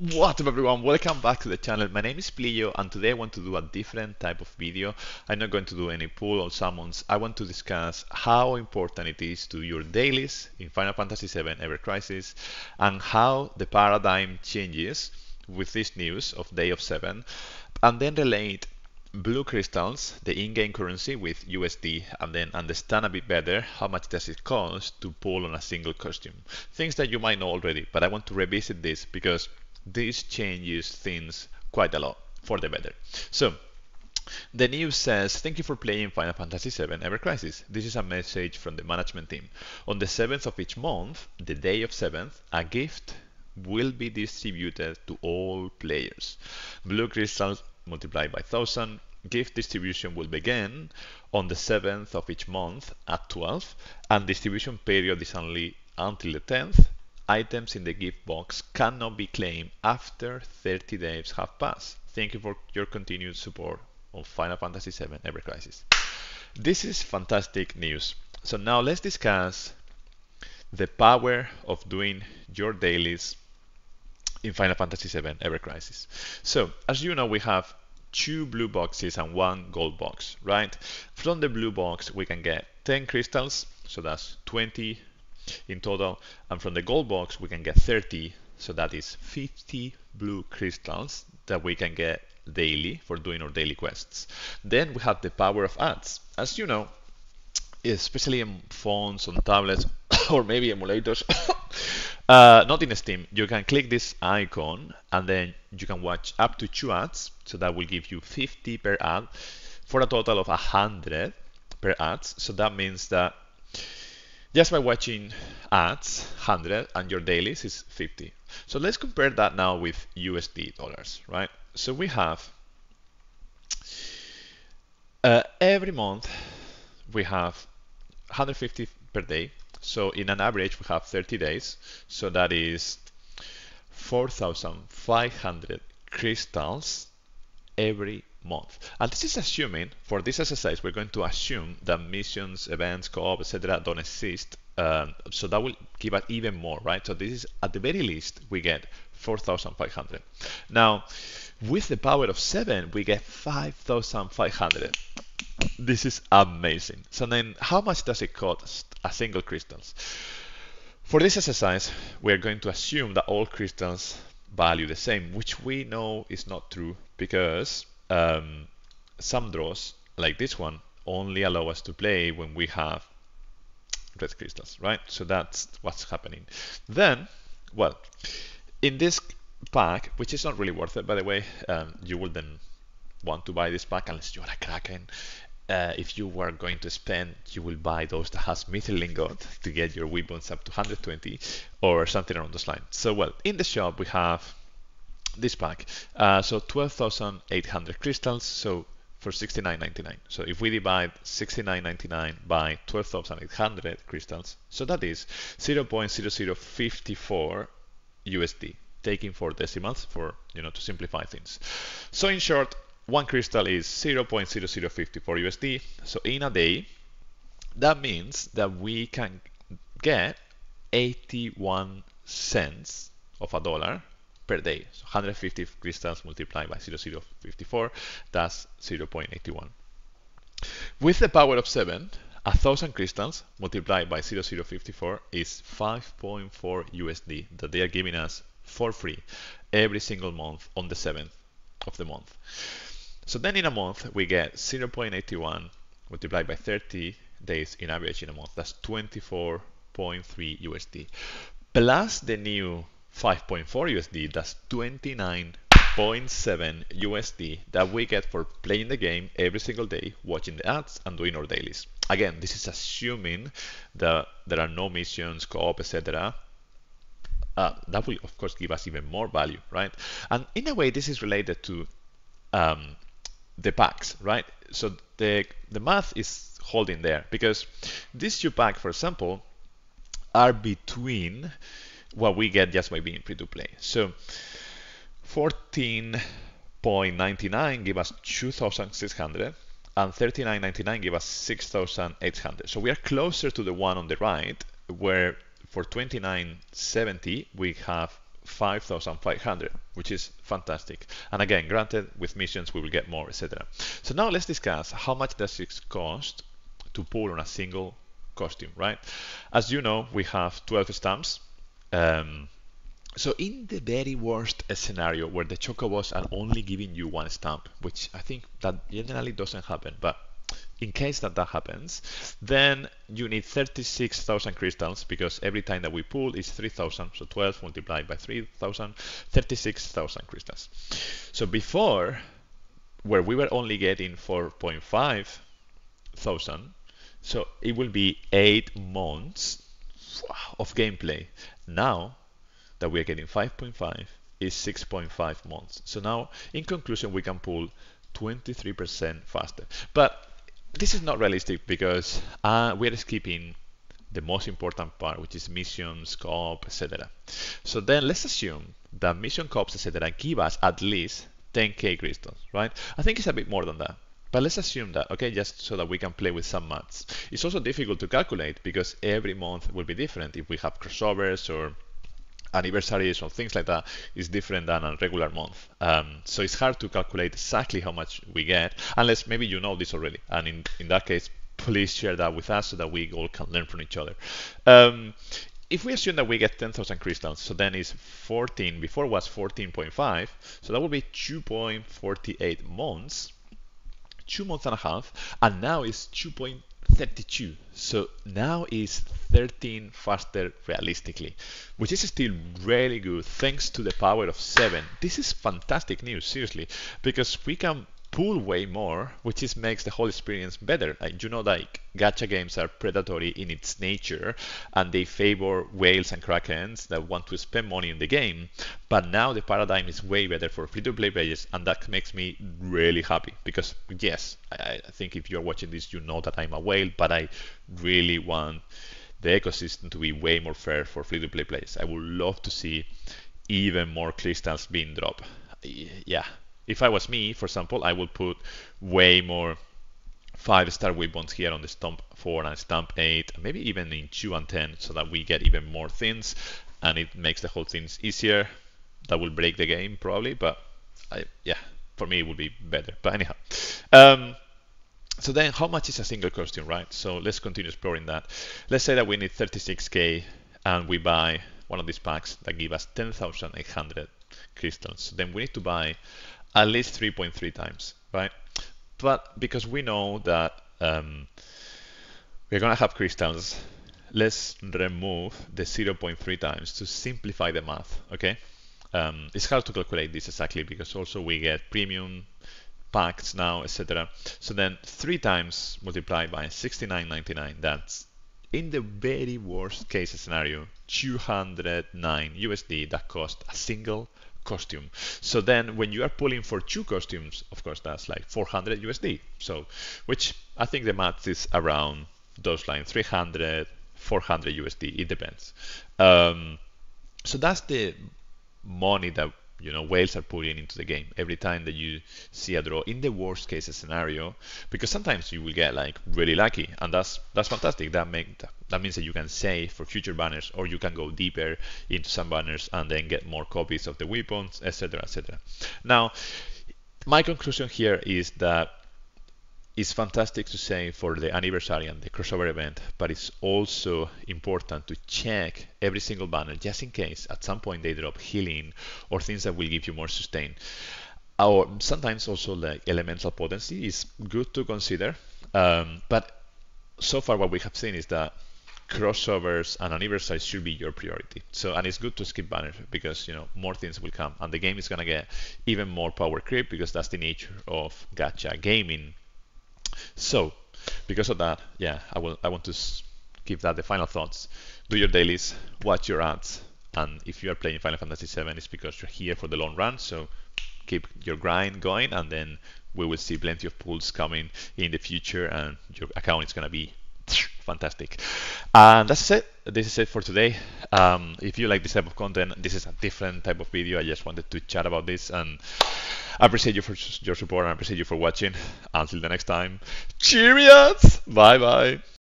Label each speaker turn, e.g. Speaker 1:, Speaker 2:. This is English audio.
Speaker 1: What's up everyone, welcome back to the channel. My name is Pliyo and today I want to do a different type of video. I'm not going to do any pull or summons. I want to discuss how important it is to your dailies in Final Fantasy VII Ever Crisis and how the paradigm changes with this news of Day of 7, and then relate blue crystals, the in-game currency, with USD, and then understand a bit better how much does it cost to pull on a single costume. Things that you might know already, but I want to revisit this because this changes things quite a lot for the better. So, the news says, thank you for playing Final Fantasy VII Ever Crisis. This is a message from the management team. On the 7th of each month, the day of 7th, a gift will be distributed to all players. Blue crystals multiplied by 1000. Gift distribution will begin on the 7th of each month at 12, and distribution period is only until the 10th. Items in the gift box cannot be claimed after 30 days have passed. Thank you for your continued support of Final Fantasy VII Ever Crisis. This is fantastic news. So now let's discuss the power of doing your dailies in Final Fantasy VII Ever Crisis. So as you know, we have 2 blue boxes and 1 gold box, right? From the blue box we can get 10 crystals, so that's 20 in total, and from the gold box we can get 30, so that is 50 blue crystals that we can get daily for doing our daily quests. Then we have the power of ads. As you know, especially in phones, on tablets, or maybe emulators, not in Steam, you can click this icon and then you can watch up to 2 ads, so that will give you 50 per ad for a total of 100 per ads. So that means that just by watching ads, 100, and your dailies is 50. So let's compare that now with USD dollars, right? So we have every month we have 150 per day. So in an average we have 30 days. So that is 4,500 crystals every month. And this is assuming, for this exercise, we're going to assume that missions, events, co-op, etc. don't exist. So that will give us even more, right? So this is, at the very least, we get 4,500. Now, with the power of 7, we get 5,500. This is amazing. So then, how much does it cost a single crystals? For this exercise, we are going to assume that all crystals value the same, which we know is not true because some draws, like this one, only allow us to play when we have red crystals, right? So that's what's happening. Then, well, in this pack, which is not really worth it, by the way, you will then want to buy this pack unless you're a Kraken. If you were going to spend, you will buy those that has Mithril Lingot to get your weapons up to 120 or something around those lines. So, well, in the shop we have this pack. So 12,800 crystals, so for 69.99. So if we divide 69.99 by 12,800 crystals, so that is 0.0054 USD, taking 4 decimals for, to simplify things. So in short, one crystal is 0.0054 USD. So in a day, that means that we can get 81 cents of a dollar per day. So 150 crystals multiplied by 0.0054, that's 0.81. With the power of 7, 1,000 crystals multiplied by 0.0054 is 5.4 USD that they are giving us for free every single month on the 7th of the month. So then in a month we get 0.81 multiplied by 30 days in average in a month. That's 24.3 USD. Plus the new 5.4 USD, that's 29.7 USD that we get for playing the game every single day, watching the ads and doing our dailies. Again, this is assuming that there are no missions, co-op, etc. That will of course give us even more value, right? And in a way this is related to the packs, right? So the math is holding there because these 2 packs, for example, are between what we get just by being free to play. So 14.99 give us 2,600 and 39.99 give us 6,800. So we are closer to the one on the right, where for 29.70 we have 5,500, which is fantastic. And again, granted, with missions we will get more, etc. So now let's discuss how much does it cost to pull on a single costume, right? As you know, we have 12 stamps. So in the very worst scenario where the chocobos are only giving you one stamp, which I think that generally doesn't happen, but in case that happens, then you need 36,000 crystals, because every time that we pull is 3,000, so 12 multiplied by 3,000, 36,000 crystals. So before, where we were only getting 4.5 thousand, so it will be 8 months of gameplay. Now that we are getting 5.5 is 6.5 months. So now, in conclusion, we can pull 23% faster. But this is not realistic because we are skipping the most important part, which is missions, co-op, etc. So then let's assume that mission co-ops, etc. give us at least 10k crystals, right? I think it's a bit more than that. But let's assume that, okay, just so that we can play with some maths. It's also difficult to calculate because every month will be different. If we have crossovers or anniversaries or things like that, is different than a regular month. So it's hard to calculate exactly how much we get, unless maybe you know this already. And in that case, please share that with us so that we all can learn from each other. If we assume that we get 10,000 crystals, so then it's 14, before was 14.5, so that would be 2.48 months, 2 months and a half, and now it's 2.32. So now is 13 faster realistically, which is still really good thanks to the power of 7. This is fantastic news, seriously, because we can pull way more, which makes the whole experience better. You know, like gacha games are predatory in its nature, and they favor whales and krakens that want to spend money in the game. But now the paradigm is way better for free-to-play players, and that makes me really happy. Because yes, I think if you're watching this, you know that I'm a whale, but I really want the ecosystem to be way more fair for free-to-play players. I would love to see even more crystals being dropped. Yeah. If I was me, for example, I would put way more 5-star weapons here on the stamp 4 and stamp 8, maybe even in 2 and 10, so that we get even more things, and it makes the whole things easier. That will break the game probably, but yeah, for me it would be better. But anyhow, so then how much is a single costume, right? So let's continue exploring that. Let's say that we need 36k and we buy one of these packs that give us 10,800 crystals. Then we need to buy at least 3.3 times, right? But because we know that we're gonna have crystals, let's remove the 0.3 times to simplify the math, okay? It's hard to calculate this exactly because also we get premium packs now, etc. So then 3 times multiplied by 69.99, that's in the very worst case scenario, 209 USD that cost a single costume. So then when you are pulling for 2 costumes, of course that's like 400 USD. So, which I think the math is around those lines, 300, 400 USD, it depends. So that's the money that, you know, whales are putting into the game every time that you see a draw in the worst case scenario, because sometimes you will get like really lucky, and that's fantastic. That means that you can save for future banners, or you can go deeper into some banners and then get more copies of the weapons, etc., etc. Now, my conclusion here is that it's fantastic to say for the anniversary and the crossover event, but it's also important to check every single banner just in case at some point they drop healing or things that will give you more sustain. Or sometimes also like elemental potency is good to consider, but so far what we have seen is that crossovers and anniversaries should be your priority. So, and it's good to skip banners because, you know, more things will come and the game is gonna get even more power creep because that's the nature of gacha gaming. So, because of that, yeah, I want to give that the final thoughts. Do your dailies, watch your ads, and if you are playing Final Fantasy VII, it's because you're here for the long run. So keep your grind going, and then we will see plenty of pulls coming in the future, and your account is gonna be fantastic. And that's it. This is it for today. If you like this type of content, this is a different type of video. I just wanted to chat about this, and I appreciate you for your support, and I appreciate you for watching. Until the next time, cheerios! Bye bye!